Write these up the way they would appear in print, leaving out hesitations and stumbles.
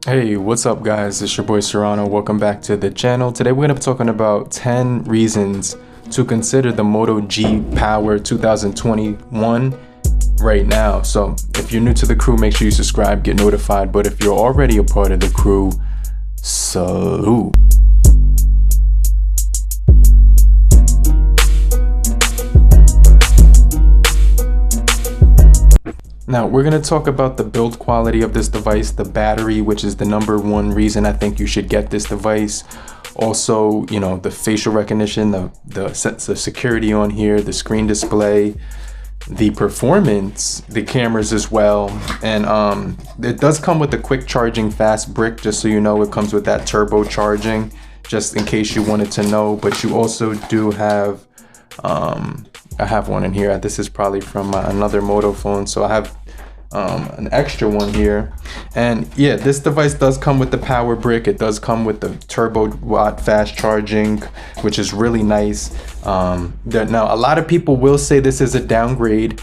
Hey, what's up guys? It's your boy Serrano. Welcome back to the channel. Today we're going to be talking about 10 reasons to consider the Moto G Power 2021 right now. So if you're new to the crew, make sure you subscribe, get notified. But if you're already a part of the crew, salute. Now we're going to talk about the build quality of this device, the battery, which is the #1 reason I think you should get this device. Also, you know, the facial recognition, the security on here, the screen display, the performance, the cameras as well. And it does come with a quick charging fast brick, just so you know. It comes with that turbo charging, just in case you wanted to know. But you also do have I have one in here. This is probably from another Moto phone, so I have an extra one here. And yeah, this device does come with the power brick. It does come with the turbo watt fast charging, which is really nice. Now a lot of people will say this is a downgrade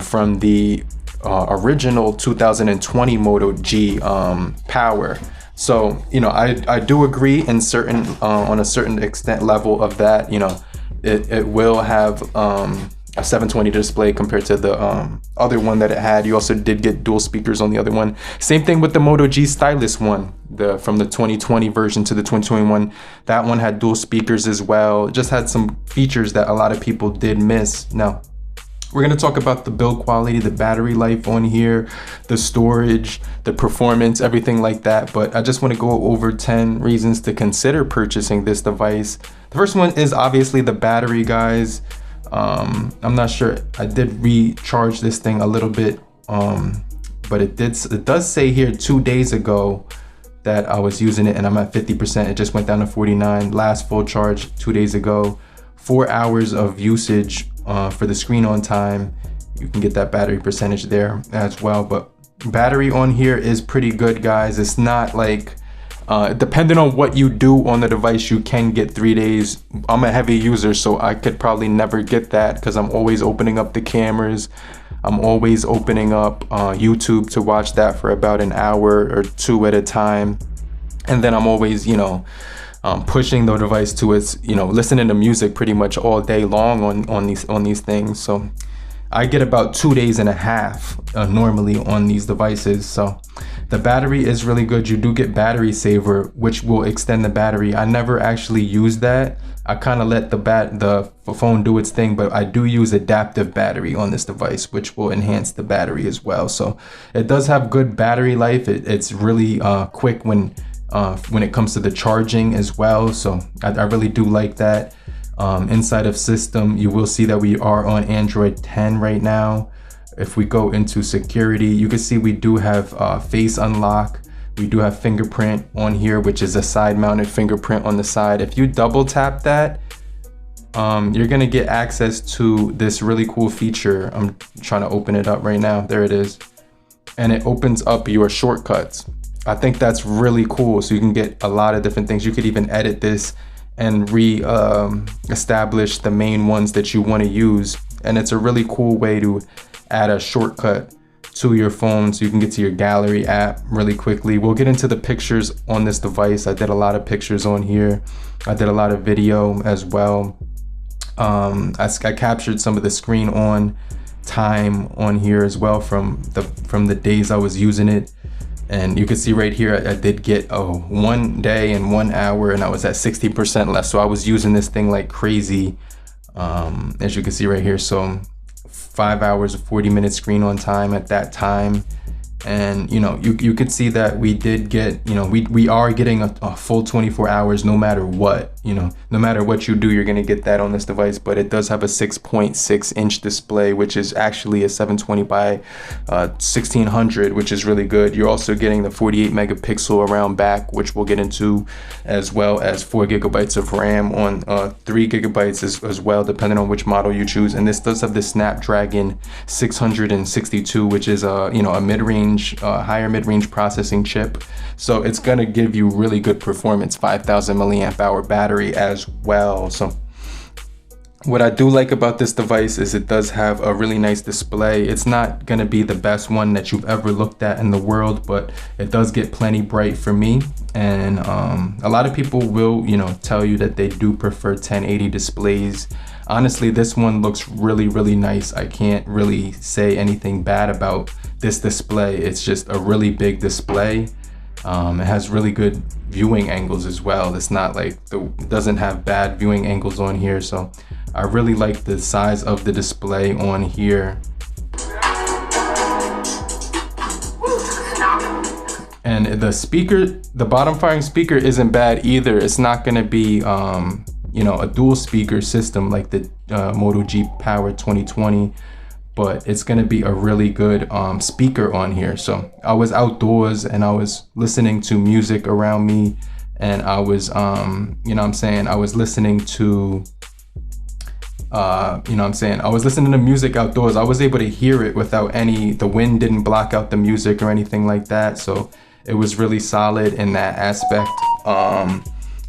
from the original 2020 Moto G Power. So, you know, I do agree in certain on a certain extent level of that. You know, it will have a 720 display compared to the other one that it had. You also did get dual speakers on the other one. Same thing with the Moto G Stylus one, from the 2020 version to the 2021. That one had dual speakers as well. It just had some features that a lot of people did miss. Now, we're going to talk about the build quality, the battery life on here, the storage, the performance, everything like that. But I just want to go over 10 reasons to consider purchasing this device. The first one is obviously the battery, guys. I'm not sure. I did recharge this thing a little bit, but it does say here 2 days ago that I was using it and I'm at 50%. It just went down to 49. Last full charge 2 days ago. 4 hours of usage for the screen on time. You can get that battery percentage there as well. But battery on here is pretty good, guys. It's not like depending on what you do on the device, you can get 3 days. I'm a heavy user, so I could probably never get that because I'm always opening up the cameras. I'm always opening up YouTube to watch that for about an hour or two at a time. And then I'm always, you know, pushing the device to its, you know, listening to music pretty much all day long on these things. So I get about 2.5 days normally on these devices. So the battery is really good. You do get battery saver, which will extend the battery. I never actually use that. I kind of let the phone do its thing, but I do use adaptive battery on this device, which will enhance the battery as well. So it does have good battery life. It's really quick when it comes to the charging as well. So I really do like that. Inside of system, you will see that we are on Android 10 right now. If we go into security, you can see we do have face unlock. We do have fingerprint on here, which is a side mounted fingerprint on the side. If you double tap that, you're gonna get access to this really cool feature. I'm trying to open it up right now. There it is. And it opens up your shortcuts. I think that's really cool. So you can get a lot of different things. You could even edit this and establish the main ones that you want to use. And it's a really cool way to add a shortcut to your phone so you can get to your gallery app really quickly. We'll get into the pictures on this device. I did a lot of pictures on here. I did a lot of video as well. I captured some of the screen on time on here as well from the days I was using it. And you can see right here, I did get 1 day and 1 hour, and I was at 60% left. So I was using this thing like crazy, as you can see right here. So 5 hours of 40-minute screen on time at that time. And you know, you could see that we did get, you know, we are getting a full 24 hours no matter what. You know, no matter what you do, you're gonna get that on this device. But it does have a 6.6-inch display, which is actually a 720 by 1600, which is really good. You're also getting the 48 megapixel around back, which we'll get into, as well as 4 gigabytes of RAM on 3 gigabytes as well, depending on which model you choose. And this does have the Snapdragon 662, which is you know, a mid-range higher mid-range processing chip. So it's gonna give you really good performance, 5,000 milliamp hour battery as well. So What I do like about this device is it does have a really nice display. It's not gonna be the best one that you've ever looked at in the world, but it does get plenty bright for me. And a lot of people will, tell you that they do prefer 1080 displays. Honestly, this one looks really, really nice. I can't really say anything bad about this display. It's just a really big display. It has really good viewing angles as well. It's not like it doesn't have bad viewing angles on here. So I really like the size of the display on here. And the speaker, the bottom firing speaker isn't bad either. It's not gonna be, a dual speaker system like the Moto G Power 2020, but it's gonna be a really good speaker on here. So I was outdoors and I was listening to music around me, and I was, I was listening to, I was listening to music outdoors. I was able to hear it without the wind didn't block out the music or anything like that. So it was really solid in that aspect.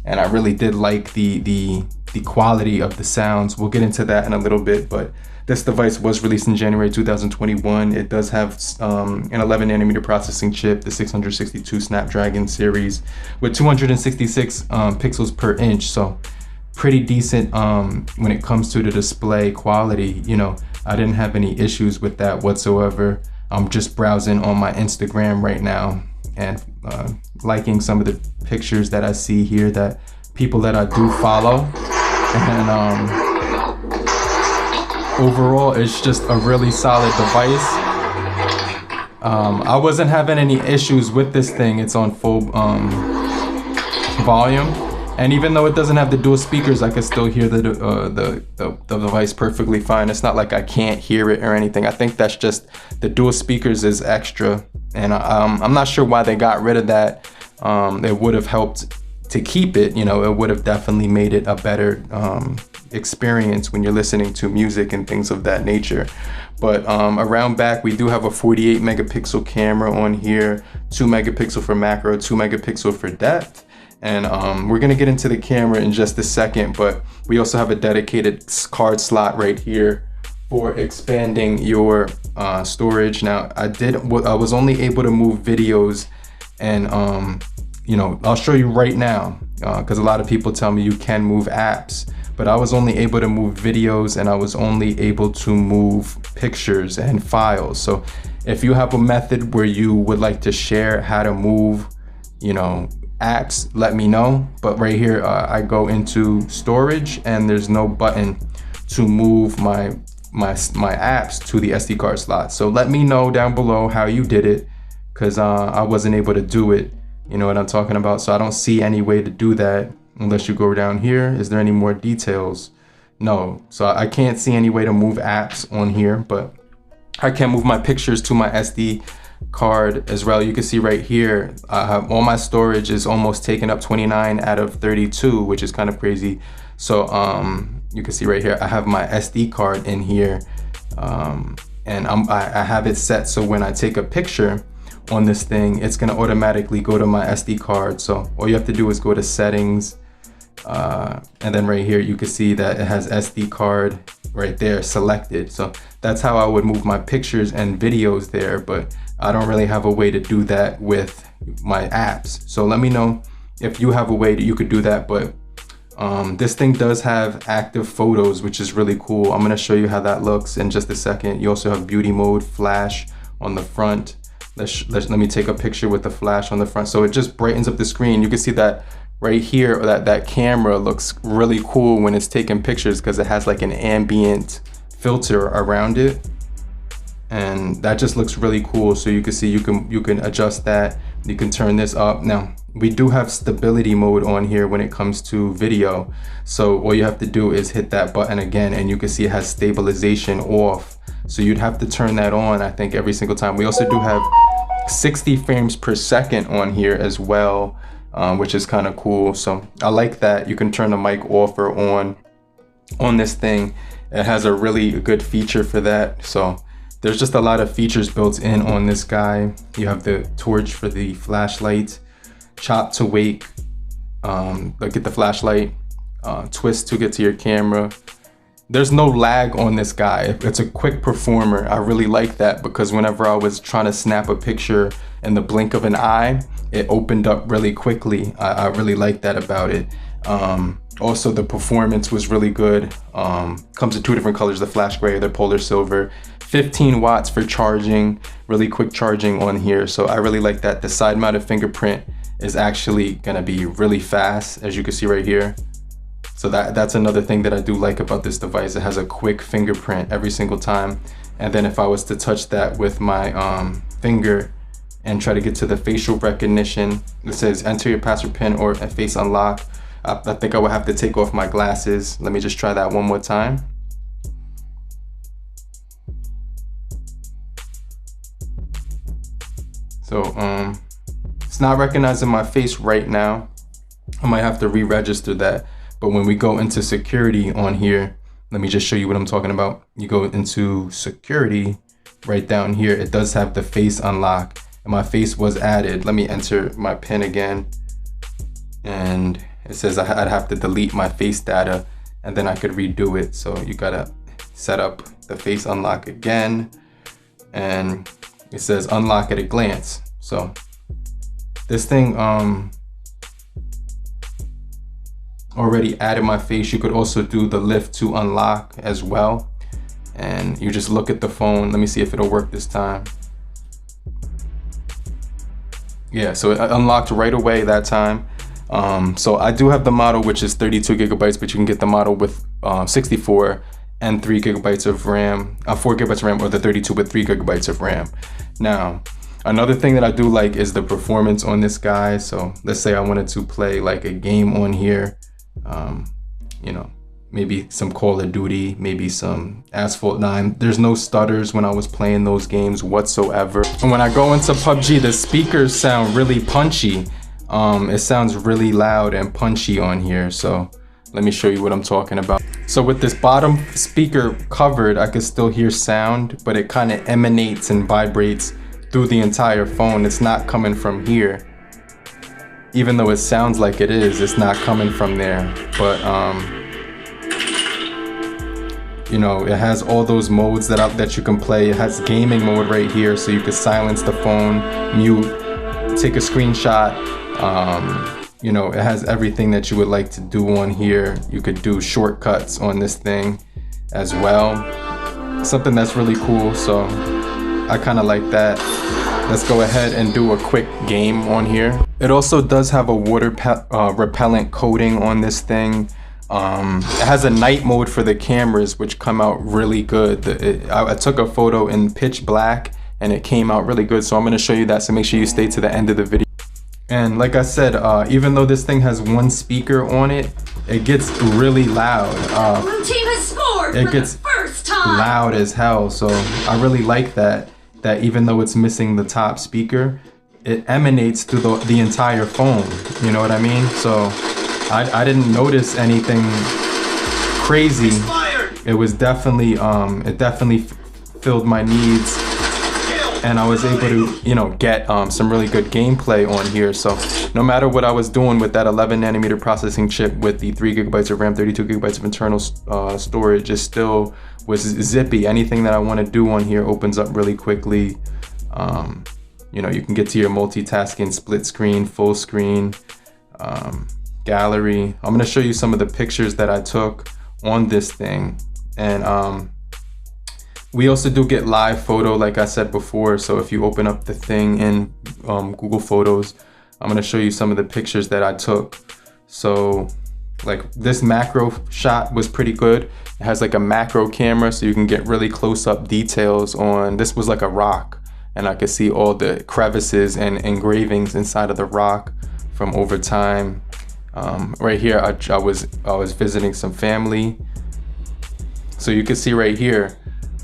And I really did like the quality of the sounds. We'll get into that in a little bit, but this device was released in January 2021. It does have an 11 nanometer processing chip, the 662 Snapdragon series with 266 pixels per inch. So pretty decent when it comes to the display quality. I didn't have any issues with that whatsoever. I'm just browsing on my Instagram right now and liking some of the pictures that I see here, that people that I do follow. And overall, it's just a really solid device. I wasn't having any issues with this thing. It's on full volume, and even though it doesn't have the dual speakers, I can still hear the device perfectly fine. It's not like I can't hear it or anything. I think that's just the dual speakers is extra, and I'm not sure why they got rid of that. It would have helped to keep it. It would have definitely made it a better experience when you're listening to music and things of that nature. But around back, we do have a 48 megapixel camera on here, 2 megapixel for macro, 2 megapixel for depth. And we're gonna get into the camera in just a second, but we also have a dedicated card slot right here for expanding your storage. Now, I was only able to move videos, and I'll show you right now, because a lot of people tell me you can move apps, but I was only able to move videos, and I was only able to move pictures and files. So if you have a method where you would like to share how to move, apps, let me know. But right here, I go into storage, and there's no button to move my apps to the SD card slot. So let me know down below how you did it, because I wasn't able to do it. You know what I'm talking about? So I don't see any way to do that unless you go down here. Is there any more details? No. So I can't see any way to move apps on here, but I can move my pictures to my SD card as well. You can see right here, I have all my storage is almost taken up, 29 out of 32, which is kind of crazy. So you can see right here, I have my SD card in here, and I have it set so when I take a picture on this thing, it's gonna automatically go to my SD card. So all you have to do is go to settings, and then right here you can see that it has SD card right there selected. So that's how I would move my pictures and videos there, but I don't really have a way to do that with my apps. So let me know if you have a way that you could do that. But this thing does have active photos, which is really cool. I'm gonna show you how that looks in just a second. You also have beauty mode, flash on the front. Let me take a picture with the flash on the front. So it just brightens up the screen. You can see that right here, that camera looks really cool when it's taking pictures, because it has like an ambient filter around it, and that just looks really cool. So you can see you can adjust that. You can turn this up. Now we do have stability mode on here when it comes to video, so all you have to do is hit that button again, and you can see it has stabilization off. So you'd have to turn that on, I think, every single time. We also do have 60 frames per second on here as well, which is kind of cool. So I like that. You can turn the mic off or on this thing. It has a really good feature for that. So there's just a lot of features built in on this guy. You have the torch for the flashlight, chop to wake, get the flashlight, twist to get to your camera. there's no lag on this guy. It's a quick performer. I really like that because whenever I was trying to snap a picture in the blink of an eye, it opened up really quickly. I really like that about it. Also, the performance was really good. Comes in 2 different colors, the flash gray, the polar silver. 15 watts for charging, really quick charging on here. So I really like that. The side mounted fingerprint is actually gonna be really fast, as you can see right here. So that's another thing that I do like about this device. It has a quick fingerprint every single time. And then if I was to touch that with my finger and try to get to the facial recognition, it says enter your password pin or a face unlock. I think I would have to take off my glasses. Let me just try that one more time. So it's not recognizing my face right now. I might have to re-register that. But when we go into security on here, let me just show you what I'm talking about. You go into security right down here. It does have the face unlock and my face was added. Let me enter my PIN again. And it says I'd have to delete my face data and then I could redo it. So you gotta set up the face unlock again. And it says unlock at a glance. So this thing already added my face. You could also do the lift to unlock as well. And you just look at the phone. Let me see if it'll work this time. Yeah, so it unlocked right away that time. So I do have the model, which is 32 gigabytes, but you can get the model with 64 and 3 gigabytes of RAM, 4 gigabytes of RAM, or the 32 with 3 gigabytes of RAM. Now, another thing that I do like is the performance on this guy. So let's say I wanted to play like a game on here, you know, maybe some Call of Duty, maybe some Asphalt 9. There's no stutters when I was playing those games whatsoever. And when I go into PUBG, the speakers sound really punchy. It sounds really loud and punchy on here. So let me show you what I'm talking about. So with this bottom speaker covered, I can still hear sound, but it kind of emanates and vibrates through the entire phone. It's not coming from here. Even though it sounds like it is, it's not coming from there. But you know, it has all those modes that you can play. It has gaming mode right here, so you can silence the phone, mute, take a screenshot. You know, it has everything that you would like to do on here. You could do shortcuts on this thing as well. Something that's really cool, so I kind of like that. Let's go ahead and do a quick game on here. It also does have a water repellent coating on this thing. It has a night mode for the cameras, which come out really good. I took a photo in pitch black and it came out really good, so I'm going to show you that, so make sure you stay to the end of the video. And like I said, even though this thing has one speaker on it, it gets really loud. Blue team has scored it for gets the first time. Loud as hell. So I really like that even though it's missing the top speaker, it emanates through the entire phone. You know what I mean? So I didn't notice anything crazy. It was definitely it definitely filled my needs. And I was able to, you know, get some really good gameplay on here. So no matter what I was doing with that 11 nanometer processing chip with the 3 gigabytes of RAM, 32 gigabytes of internal storage, it still was zippy. Anything that I want to do on here opens up really quickly. You know, you can get to your multitasking, split screen, full screen, gallery. I'm going to show you some of the pictures that I took on this thing. And we also do get live photo, like I said before. So if you open up the thing in Google Photos, I'm going to show you some of the pictures that I took. So like this macro shot was pretty good. It has like a macro camera, so you can get really close up details on, this was like a rock, and I could see all the crevices and engravings inside of the rock from over time. Right here, I was visiting some family. So you can see right here,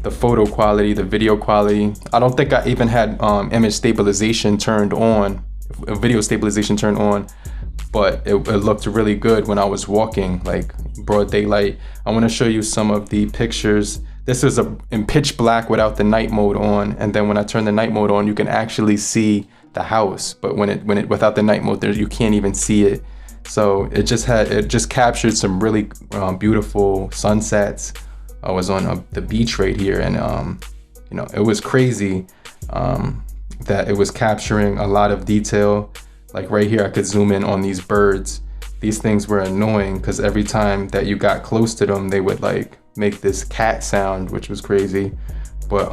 the photo quality, the video quality. I don't think I even had image stabilization turned on, video stabilization turned on, but it looked really good when I was walking, like broad daylight. I want to show you some of the pictures. This is in pitch black without the night mode on, and then when I turn the night mode on, you can actually see the house. But when it without the night mode, you can't even see it. So it just captured some really beautiful sunsets I was on the beach right here, and you know, it was crazy that it was capturing a lot of detail. Like right here, I could zoom in on these birds. These things were annoying because every time that you got close to them, they would like make this cat sound, which was crazy. But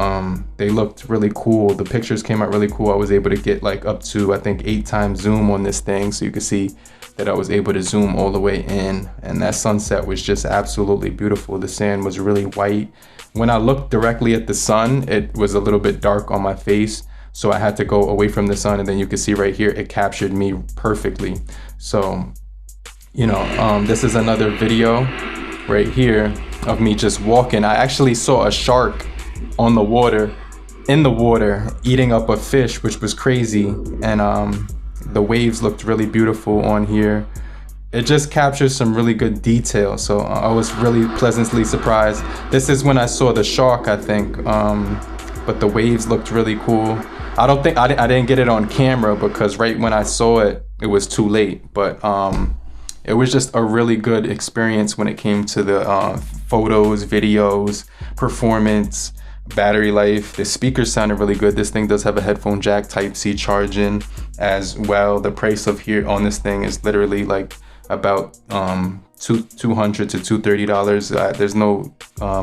they looked really cool. The pictures came out really cool. I was able to get like up to, I think, 8 times zoom on this thing, so you could see that I was able to zoom all the way in. And that sunset was just absolutely beautiful. The sand was really white. When I looked directly at the sun, it was a little bit dark on my face, so I had to go away from the sun, and then you can see right here, it captured me perfectly. So, you know, this is another video right here of me just walking. I actually saw a shark on the water, in the water, eating up a fish, which was crazy. And the waves looked really beautiful on here. It just captures some really good detail, so I was really pleasantly surprised. This is when I saw the shark, I think, but the waves looked really cool. I don't think I didn't get it on camera because right when I saw it, it was too late. But it was just a really good experience when it came to the photos, videos, performance, battery life. The speakers sounded really good. This thing does have a headphone jack, Type C charging as well. The price of here on this thing is literally like about $200 to $230. There's no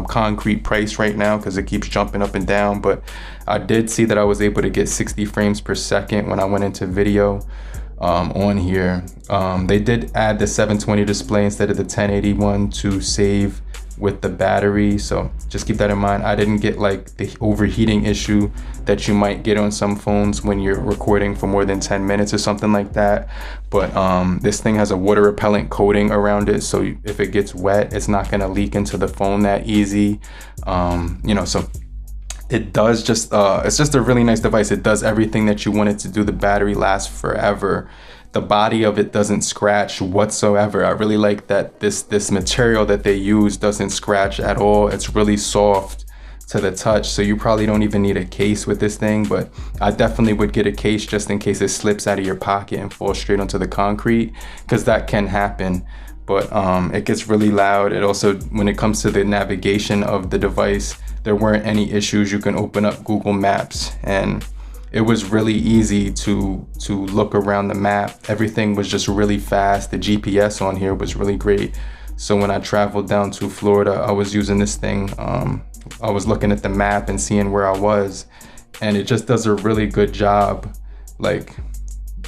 concrete price right now because it keeps jumping up and down, but I did see that I was able to get 60 frames per second when I went into video on here. They did add the 720 display instead of the 1081 to save with the battery, so just keep that in mind. I didn't get like the overheating issue that you might get on some phones when you're recording for more than 10 minutes or something like that. But this thing has a water repellent coating around it, so if it gets wet, it's not gonna leak into the phone that easy. You know, so it does just it's just a really nice device. It does everything that you want it to do. The battery lasts forever. The body of it doesn't scratch whatsoever. I really like that this material that they use doesn't scratch at all. It's really soft to the touch, so you probably don't even need a case with this thing, but I definitely would get a case just in case it slips out of your pocket and falls straight onto the concrete, because that can happen. But it gets really loud. It also, when it comes to the navigation of the device, there weren't any issues. You can open up Google Maps and it was really easy to look around the map. Everything was just really fast. The GPS on here was really great. So when I traveled down to Florida, I was using this thing. I was looking at the map and seeing where I was, and it just does a really good job. Like,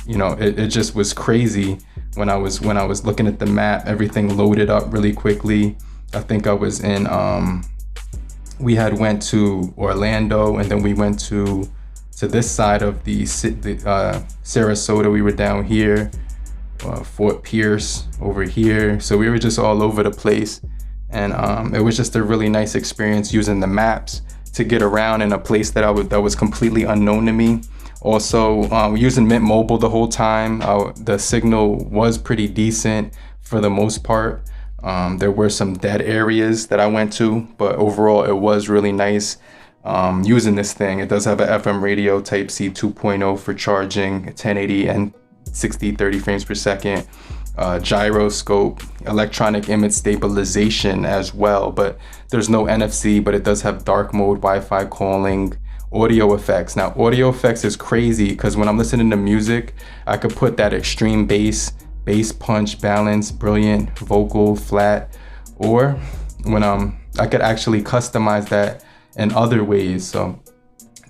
you know, it just was crazy when I was looking at the map. Everything loaded up really quickly. I think I was in we had went to Orlando, and then we went to this side of the Sarasota. We were down here, Fort Pierce over here. So we were just all over the place, and it was just a really nice experience using the maps to get around in a place that was completely unknown to me. Also, using Mint Mobile the whole time. The signal was pretty decent for the most part. There were some dead areas that I went to, but overall it was really nice using this thing. It does have an FM radio, Type C 2.0 for charging, 1080 and 60-30 frames per second, gyroscope, electronic image stabilization as well, but there's no NFC, but it does have dark mode, Wi-Fi calling, audio effects. Now audio effects is crazy because when I'm listening to music, I could put that extreme bass punch, balance, brilliant, vocal, flat, or when I could actually customize that in other ways. So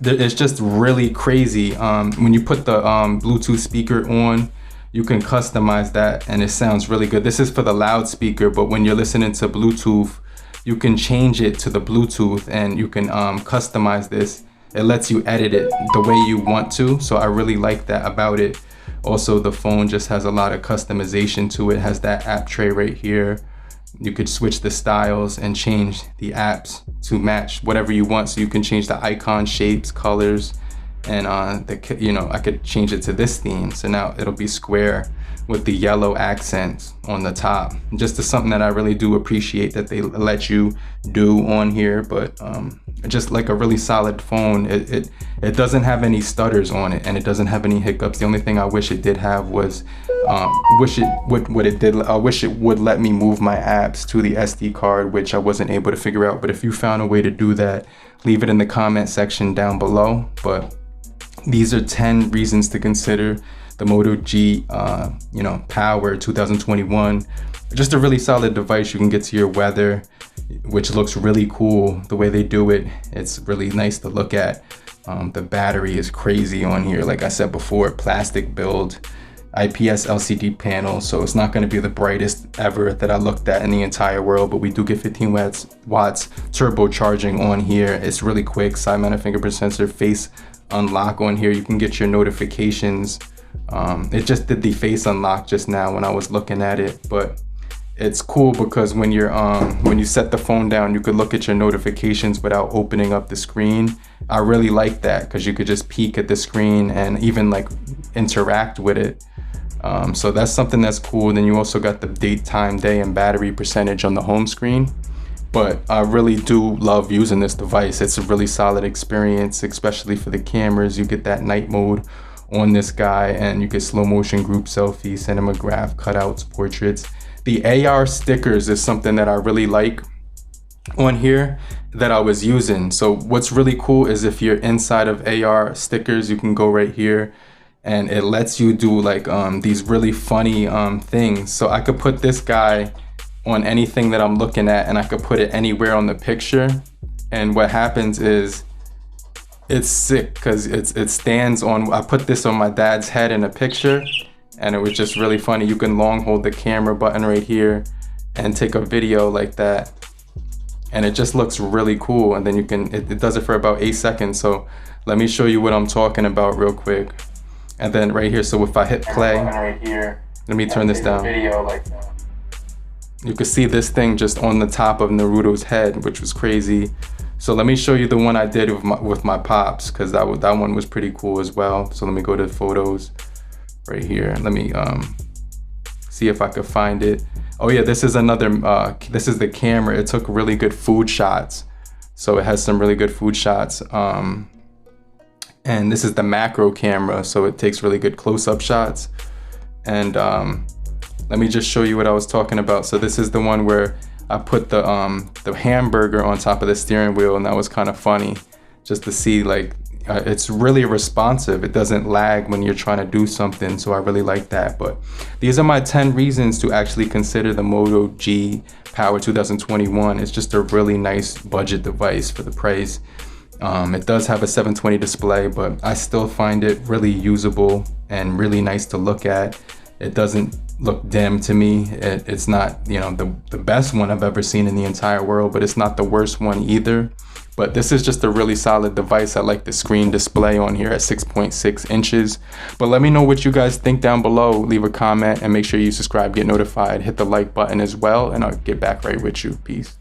it's just really crazy. When you put the Bluetooth speaker on, you can customize that and it sounds really good. This is for the loudspeaker, but when you're listening to Bluetooth, you can change it to the Bluetooth and you can customize this. It lets you edit it the way you want to, so I really like that about it. Also, the phone just has a lot of customization to it. It has that app tray right here. You could switch the styles and change the apps to match whatever you want. So you can change the icon shapes, colors, and I could change it to this theme. So now it'll be square with the yellow accents on the top. Just something that I really do appreciate that they let you do on here. But just like a really solid phone. It doesn't have any stutters on it, and it doesn't have any hiccups. The only thing I wish it did have was I wish it would let me move my apps to the SD card, which I wasn't able to figure out. But if you found a way to do that, leave it in the comment section down below. But these are 10 reasons to consider the Moto G Power 2021. Just a really solid device. You can get to your weather, which looks really cool the way they do it. It's really nice to look at. The battery is crazy on here. Like I said before, plastic build, IPS LCD panel, so it's not going to be the brightest ever that I looked at in the entire world, but we do get 15 watts turbocharging on here. It's really quick. Side mounted fingerprint sensor, face unlock on here. You can get your notifications. It just did the face unlock just now when I was looking at it, but it's cool because when you set the phone down, you could look at your notifications without opening up the screen. I really like that because you could just peek at the screen and even like interact with it. So that's something that's cool. Then you also got the date, time, day, and battery percentage on the home screen. But I really do love using this device. It's a really solid experience, especially for the cameras. You get that night mode on this guy, and you get slow motion group selfies, cinematograph, cutouts, portraits. The AR stickers is something that I really like on here that I was using. So what's really cool is if you're inside of AR stickers, you can go right here and it lets you do like these really funny things. So I could put this guy on anything that I'm looking at, and I could put it anywhere on the picture. And what happens is it's sick because it stands on, I put this on my dad's head in a picture, and it was just really funny. You can long hold the camera button right here and take a video like that, and it just looks really cool. And then you can, it does it for about 8 seconds. So let me show you what I'm talking about real quick. And then right here, so if I hit play, let me turn this down. You can see this thing just on the top of Naruto's head, which was crazy. So let me show you the one I did with my pops, because that one was pretty cool as well. So let me go to photos right here. Let me see if I could find it. Oh yeah, this is another, this is the camera. It took really good food shots. So it has some really good food shots. And this is the macro camera, so it takes really good close-up shots. And let me just show you what I was talking about. So this is the one where I put the hamburger on top of the steering wheel, and that was kind of funny just to see, like, it's really responsive. It doesn't lag when you're trying to do something, so I really like that. But these are my 10 reasons to actually consider the Moto G Power 2021. It's just a really nice budget device for the price. It does have a 720 display, but I still find it really usable and really nice to look at. It doesn't look dim to me. It's not, you know, the best one I've ever seen in the entire world, but it's not the worst one either. But this is just a really solid device. I like the screen display on here at 6.6 inches. But let me know what you guys think down below. Leave a comment and make sure you subscribe, get notified, hit the like button as well, and I'll get back right with you. Peace.